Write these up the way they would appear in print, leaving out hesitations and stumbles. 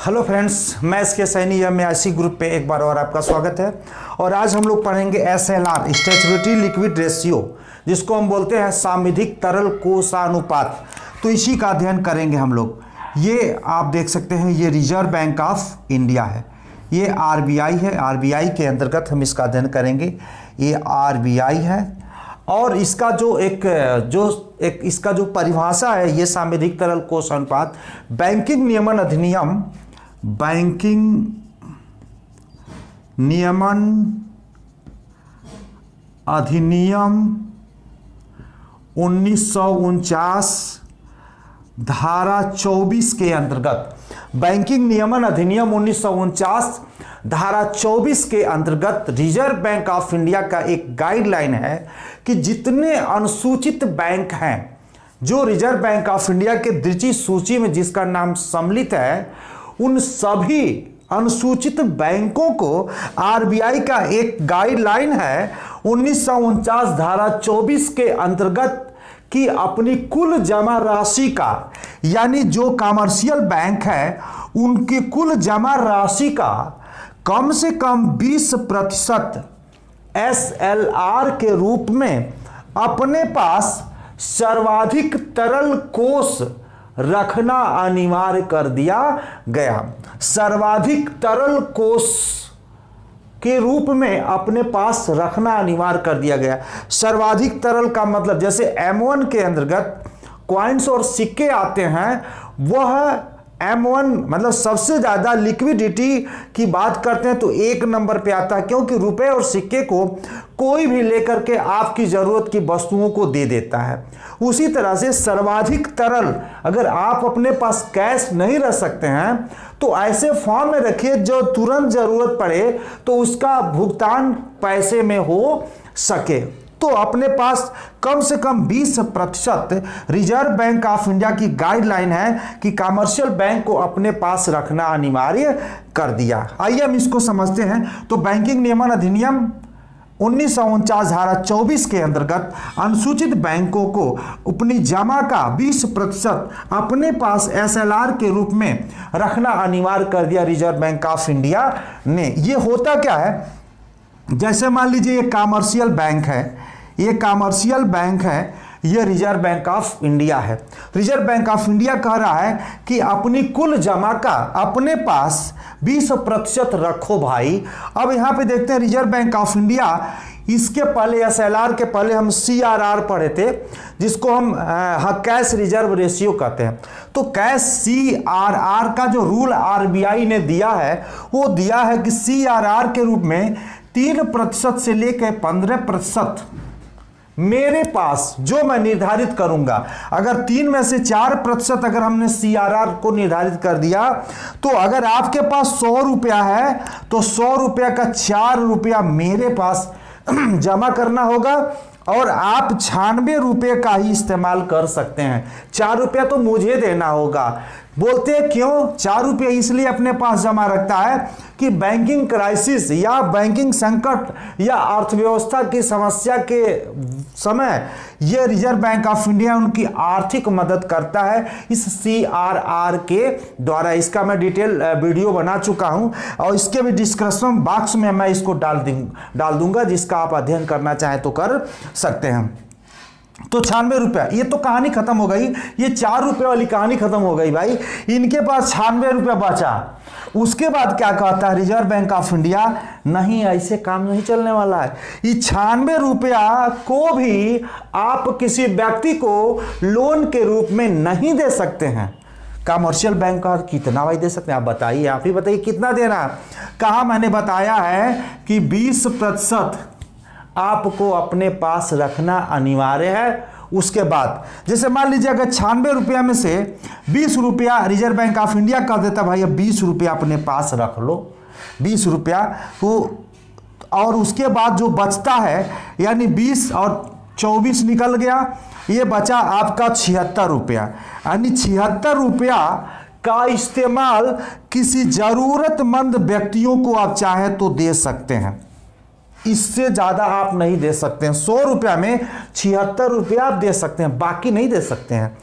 Hello friends, मैं इसके Saini MIC group पे एक बार और आपका स्वागत है। और आज हम लोग पढ़ेंगे SLR स्टैच्यूटरी लिक्विड रेशियो, जिसको हम बोलते हैं सामूहिक तरल कोषानुपात। तो इसी का अध्ययन करेंगे हम लोग। ये आप देख सकते हैं, ये रिजर्व बैंक ऑफ इंडिया है, ये RBI है। RBI के अंतर्गत हम इसका अध्ययन करेंगे। ये RBI है और इसका इसका जो परिभाषा है, ये सामूहिक तरल कोषानुपात बैंकिंग नियमन अधिनियम 1949 धारा 24 के अंतर्गत, बैंकिंग नियमन अधिनियम 1949 धारा 24 के अंतर्गत रिजर्व बैंक ऑफ इंडिया का एक गाइडलाइन है कि जितने अनुसूचित बैंक हैं, जो रिजर्व बैंक ऑफ इंडिया के दृष्टि सूची में जिसका नाम सम्मिलित है, उन सभी अनुसूचित बैंकों को RBI का एक गाइडलाइन है 1949 धारा 24 के अंतर्गत कि अपनी कुल जमा राशि का, यानी जो कमर्शियल बैंक है उनकी कुल जमा राशि का कम से कम 20% SLR के रूप में अपने पास सर्वाधिक तरल कोष रखना अनिवार्य कर दिया गया। सर्वाधिक तरल कोष के रूप में अपने पास रखना अनिवार्य कर दिया गया। सर्वाधिक तरल का मतलब, जैसे M1 के अंतर्गत कॉइन्स और सिक्के आते हैं, वह M1 मतलब सबसे ज़्यादा लिक्विडिटी की बात करते हैं तो एक नंबर पे आता है, क्योंकि रुपए और सिक्के को कोई भी लेकर के आपकी ज़रूरत की वस्तुओं को दे देता है। उसी तरह से सर्वाधिक तरल, अगर आप अपने पास कैश नहीं रख सकते हैं तो ऐसे फॉर्म में रखिए जो तुरंत ज़रूरत पड़े तो उसका भुगतान पैसे में हो सके। तो अपने पास कम से कम 20% रिजर्व बैंक ऑफ इंडिया की गाइडलाइन है कि कमर्शियल बैंक को अपने पास रखना अनिवार्य कर दिया। आइए हम इसको समझते हैं। तो बैंकिंग नियमन अधिनियम 1949 धारा 24 के अंतर्गत अनुसूचित बैंकों को अपनी जमा का 20% अपने पास SLR के रूप में रखना अनिवार्य कर दिया रिजर्व बैंक ऑफ इंडिया ने। ये होता क्या है, जैसे मान लीजिए ये कमर्शियल बैंक है, ये कमर्शियल बैंक है, ये रिजर्व बैंक ऑफ इंडिया है। रिजर्व बैंक ऑफ इंडिया कह रहा है कि अपनी कुल जमा का अपने पास 20% रखो भाई। अब यहाँ पे देखते हैं रिजर्व बैंक ऑफ इंडिया, इसके पहले SLR के पहले हम CRR पढ़े थे, जिसको हम कैश रिजर्व रेशियो कहते हैं। तो कैश CRR का जो रूल RBI ने दिया है, वो दिया है कि CRR के रूप में 3% से लेकर 15% मेरे पास जो मैं निर्धारित करूंगा। अगर 3 में से 4% अगर हमने CRR को निर्धारित कर दिया, तो अगर आपके पास 100 रुपया है तो 100 रुपया का 4 रुपया मेरे पास जमा करना होगा और आप 96 रुपये का ही इस्तेमाल कर सकते हैं। 4 रुपया तो मुझे देना होगा। बोलते हैं क्यों 4 रुपये? इसलिए अपने पास जमा रखता है कि बैंकिंग क्राइसिस या बैंकिंग संकट या अर्थव्यवस्था की समस्या के समय ये रिजर्व बैंक ऑफ इंडिया उनकी आर्थिक मदद करता है इस CRR के द्वारा। इसका मैं डिटेल वीडियो बना चुका हूं और इसके भी डिस्क्रिप्शन बॉक्स में मैं इसको डाल दूंगा, जिसका आप अध्ययन करना चाहें तो कर सकते हैं। तो 96 रुपया, ये तो कहानी खत्म हो गई। ये 4 रुपये वाली कहानी खत्म हो गई भाई। इनके पास 96 रुपया बचा। उसके बाद क्या कहता है रिजर्व बैंक ऑफ इंडिया? नहीं, ऐसे काम नहीं चलने वाला है। ये 96 रुपया को भी आप किसी व्यक्ति को लोन के रूप में नहीं दे सकते हैं। कमर्शियल बैंक का कितना भाई दे सकते हैं? आप बताइए, आप ही बताइए कितना देना। कहा मैंने बताया है कि 20% आपको अपने पास रखना अनिवार्य है। उसके बाद जैसे मान लीजिए अगर 96 रुपया में से 20 रुपया रिजर्व बैंक ऑफ इंडिया कर देता, भाई अब 20 रुपया अपने पास रख लो, 20 रुपया तो, और उसके बाद जो बचता है, यानी 20 और 24 निकल गया, ये बचा आपका 76 रुपया। यानी 76 रुपया का इस्तेमाल किसी जरूरतमंद व्यक्तियों को आप चाहे तो दे सकते हैं। इससे ज़्यादा आप नहीं दे सकते हैं। 100 रुपया में 76 रुपया आप दे सकते हैं, बाकी नहीं दे सकते हैं।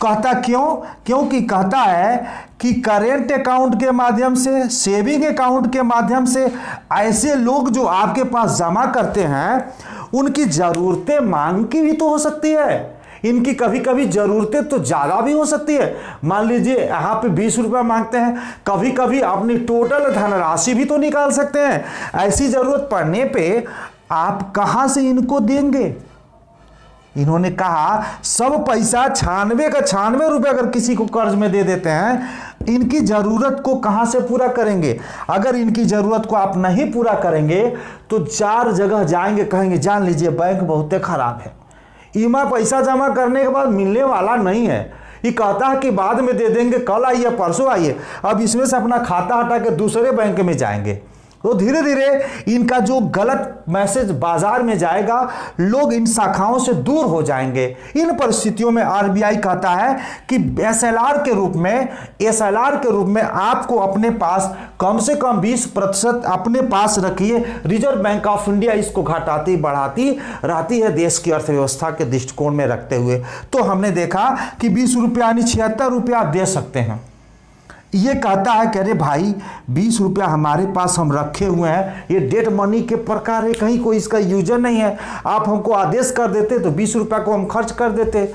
कहता क्यों? क्योंकि कहता है कि करेंट अकाउंट के माध्यम से, सेविंग अकाउंट के माध्यम से ऐसे लोग जो आपके पास जमा करते हैं उनकी ज़रूरतें मांग की भी तो हो सकती है। इनकी कभी कभी ज़रूरतें तो ज़्यादा भी हो सकती है। मान लीजिए यहाँ पे 20 रुपया मांगते हैं, कभी कभी अपनी टोटल धनराशि भी तो निकाल सकते हैं। ऐसी ज़रूरत पड़ने पे आप कहाँ से इनको देंगे? इन्होंने कहा सब पैसा 96 का 96 रुपये अगर किसी को कर्ज में दे देते हैं, इनकी ज़रूरत को कहाँ से पूरा करेंगे? अगर इनकी ज़रूरत को आप नहीं पूरा करेंगे तो 4 जगह जाएंगे, कहेंगे जान लीजिए बैंक बहुत ख़राब है, ईमा पैसा जमा करने के बाद मिलने वाला नहीं है, ये कहता है कि बाद में दे देंगे, कल आइए परसों आइए, अब इसमें से अपना खाता हटा के दूसरे बैंक में जाएंगे। तो धीरे धीरे इनका जो गलत मैसेज बाजार में जाएगा, लोग इन शाखाओं से दूर हो जाएंगे। इन परिस्थितियों में आरबीआई कहता है कि एसएलआर के रूप में आपको अपने पास कम से कम 20% अपने पास रखिए। रिजर्व बैंक ऑफ इंडिया इसको घटाती बढ़ाती रहती है देश की अर्थव्यवस्था के दृष्टिकोण में रखते हुए। तो हमने देखा कि 20 रुपया यानी 76 रुपया आप दे सकते हैं। ये कहता है कि अरे भाई 20 रुपया हमारे पास हम रखे हुए हैं, ये डेट मनी के प्रकार है, कहीं कोई इसका यूजर नहीं है, आप हमको आदेश कर देते तो 20 रुपया को हम खर्च कर देते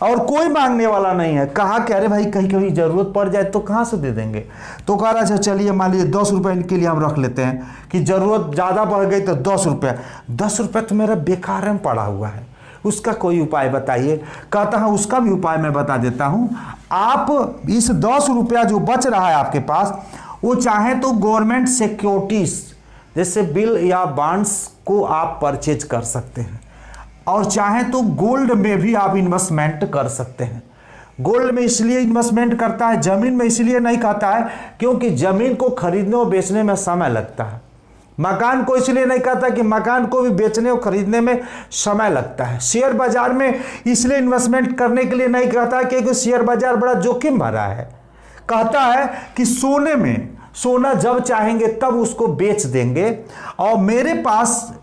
और कोई मांगने वाला नहीं है। कहा कि अरे भाई कहीं कहीं ज़रूरत पड़ जाए तो कहाँ से दे देंगे? तो कह रहा अच्छा चलिए मान लीजिए 10 रुपये इनके लिए हम रख लेते हैं कि ज़रूरत ज़्यादा बढ़ गई तो 10 रुपया। 10 रुपया तो मेरा बेकार में पड़ा हुआ है, उसका कोई उपाय बताइए। कहता है उसका भी उपाय मैं बता देता हूं। आप इस 10 रुपया जो बच रहा है आपके पास, वो चाहे तो गवर्नमेंट सिक्योरिटीज जैसे बिल या बॉन्ड्स को आप परचेज कर सकते हैं, और चाहे तो गोल्ड में भी आप इन्वेस्टमेंट कर सकते हैं। गोल्ड में इसलिए इन्वेस्टमेंट करता है, जमीन में इसलिए नहीं करता है क्योंकि जमीन को खरीदने और बेचने में समय लगता है। मकान को इसलिए नहीं कहता कि मकान को भी बेचने और खरीदने में समय लगता है। शेयर बाजार में इसलिए इन्वेस्टमेंट करने के लिए नहीं कहता है क्योंकि शेयर बाजार बड़ा जोखिम भरा है। कहता है कि सोने में, सोना जब चाहेंगे तब उसको बेच देंगे, और मेरे पास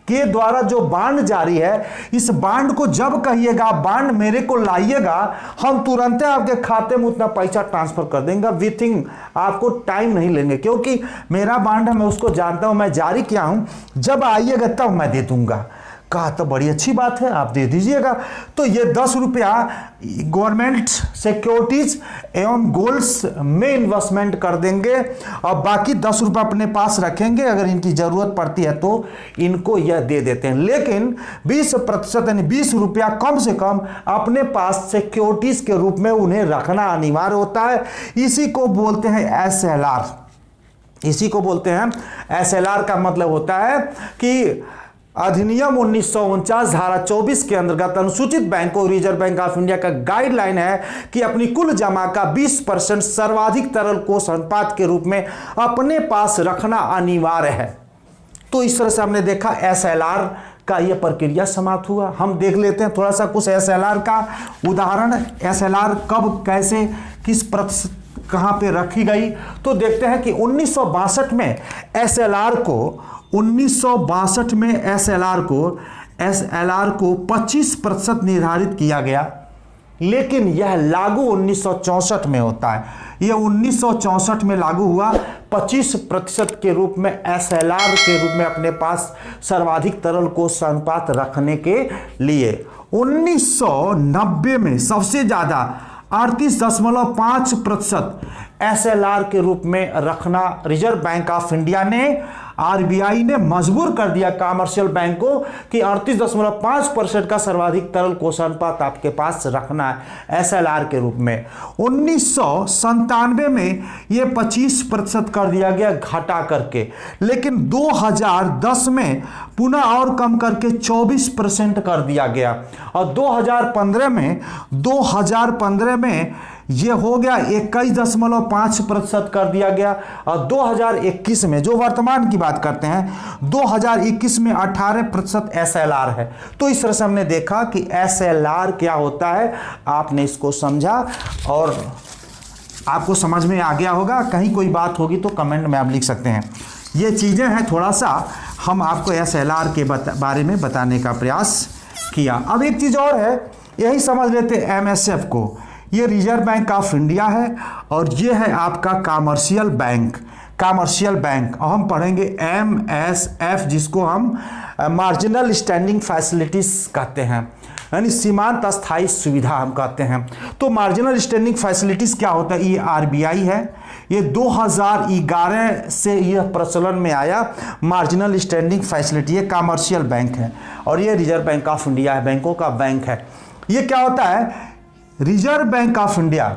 के द्वारा जो बांड जारी है, इस बांड को जब कहिएगा बांड मेरे को लाइएगा, हम तुरंत आपके खाते में उतना पैसा ट्रांसफर कर देंगे विथिंग, आपको टाइम नहीं लेंगे क्योंकि मेरा बांड है, मैं उसको जानता हूं, मैं जारी किया हूं, जब आइएगा तब मैं दे दूंगा। कहा तो बड़ी अच्छी बात है, आप दे दीजिएगा। तो ये 10 रुपया गवर्नमेंट सिक्योरिटीज एवं गोल्ड्स में इन्वेस्टमेंट कर देंगे और बाकी 10 रुपया अपने पास रखेंगे, अगर इनकी जरूरत पड़ती है तो इनको यह दे देते हैं। लेकिन 20% यानी 20 रुपया कम से कम अपने पास सिक्योरिटीज के रूप में उन्हें रखना अनिवार्य होता है। इसी को बोलते हैं एसएलआर। इसी को बोलते हैं एसएलआर का मतलब होता है कि अधिनियम 1949 धारा 24 के अंतर्गत अनुसूचित बैंकों, रिजर्व बैंक ऑफ इंडिया का गाइडलाइन है कि अपनी कुल जमा का 20% सर्वाधिक तरल कोष अनुपात के रूप में अपने पास रखना अनिवार्य है। तो इस तरह से हमने देखा एसएलआर का यह प्रक्रिया समाप्त हुआ। हम देख लेते हैं थोड़ा सा कुछ एसएलआर का उदाहरण। एसएलआर कब, कैसे, किस प्रतिशत, कहां पे रखी गई, तो देखते हैं कि 1962 में एसएलआर को 25% निर्धारित किया गया, लेकिन यह लागू 1964 में होता है। यह 1964 में लागू हुआ 25% के रूप में एसएलआर के रूप में अपने पास सर्वाधिक तरल कोष अनुपात रखने के लिए। 1990 में सबसे ज्यादा 38.5% एसएलआर के रूप में रखना रिजर्व बैंक ऑफ इंडिया ने, आरबीआई ने मजबूर कर दिया कमर्शियल बैंक को कि 38.5% का सर्वाधिक तरल कोष अनुपात आपके पास रखना है एसएलआर के रूप में। 1997 में यह 25% कर दिया गया घटा करके, लेकिन 2010 में पुनः और कम करके 24% कर दिया गया, और 2015 में यह हो गया 21.5% कर दिया गया, और 2021 में, जो वर्तमान की बात करते हैं, 2021 में 18% एसएलआर है। तो इस तरह से हमने देखा कि एसएलआर क्या होता है, आपने इसको समझा और आपको समझ में आ गया होगा। कहीं कोई बात होगी तो कमेंट में आप लिख सकते हैं। ये चीज़ें हैं, थोड़ा सा हम आपको एसएलआर के बारे में बताने का प्रयास किया। अब एक चीज़ और है, यही समझ लेते एमएसएफ को। ये रिजर्व बैंक ऑफ इंडिया है और ये है आपका कमर्शियल बैंक। कमर्शियल बैंक और हम पढ़ेंगे MSF, जिसको हम मार्जिनल स्टैंडिंग फैसिलिटीज कहते हैं, यानी सीमांत अस्थायी सुविधा हम कहते हैं। तो मार्जिनल स्टैंडिंग फैसिलिटीज क्या होता है? ये RBI है, ये 2011 से यह प्रचलन में आया मार्जिनल स्टैंडिंग फैसिलिटी। ये कमर्शियल बैंक है और ये रिजर्व बैंक ऑफ इंडिया है, बैंकों का बैंक है। ये क्या होता है? Reserve bank of India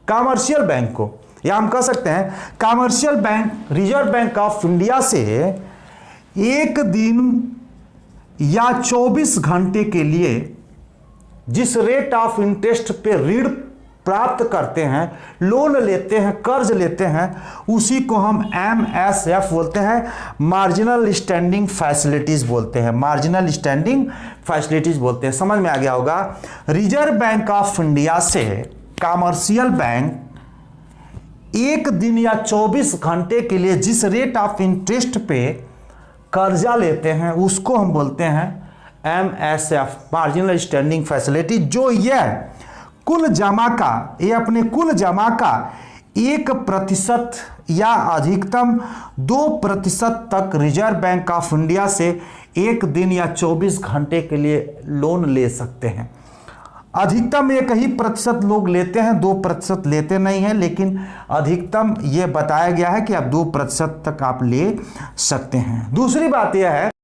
commercial bank को, या हम कह सकते हैं commercial bank reserve bank of India से एक दिन या 24 घंटे के लिए जिस रेट ऑफ इंटरेस्ट पे ऋण प्राप्त करते हैं, लोन लेते हैं, कर्ज लेते हैं, उसी को हम MSF बोलते हैं, मार्जिनल स्टैंडिंग फैसिलिटीज बोलते हैं। मार्जिनल स्टैंडिंग फैसिलिटीज बोलते हैं। समझ में आ गया होगा। रिजर्व बैंक ऑफ इंडिया से कमर्शियल बैंक एक दिन या 24 घंटे के लिए जिस रेट ऑफ इंटरेस्ट पे कर्जा लेते हैं, उसको हम बोलते हैं MSF, मार्जिनल स्टैंडिंग फैसिलिटी। जो यह कुल जमा का, ये अपने कुल जमा का 1% या अधिकतम 2% तक रिजर्व बैंक ऑफ इंडिया से एक दिन या 24 घंटे के लिए लोन ले सकते हैं। अधिकतम 1% लोग लेते हैं, 2% लेते नहीं हैं, लेकिन अधिकतम ये बताया गया है कि आप 2% तक आप ले सकते हैं। दूसरी बात यह है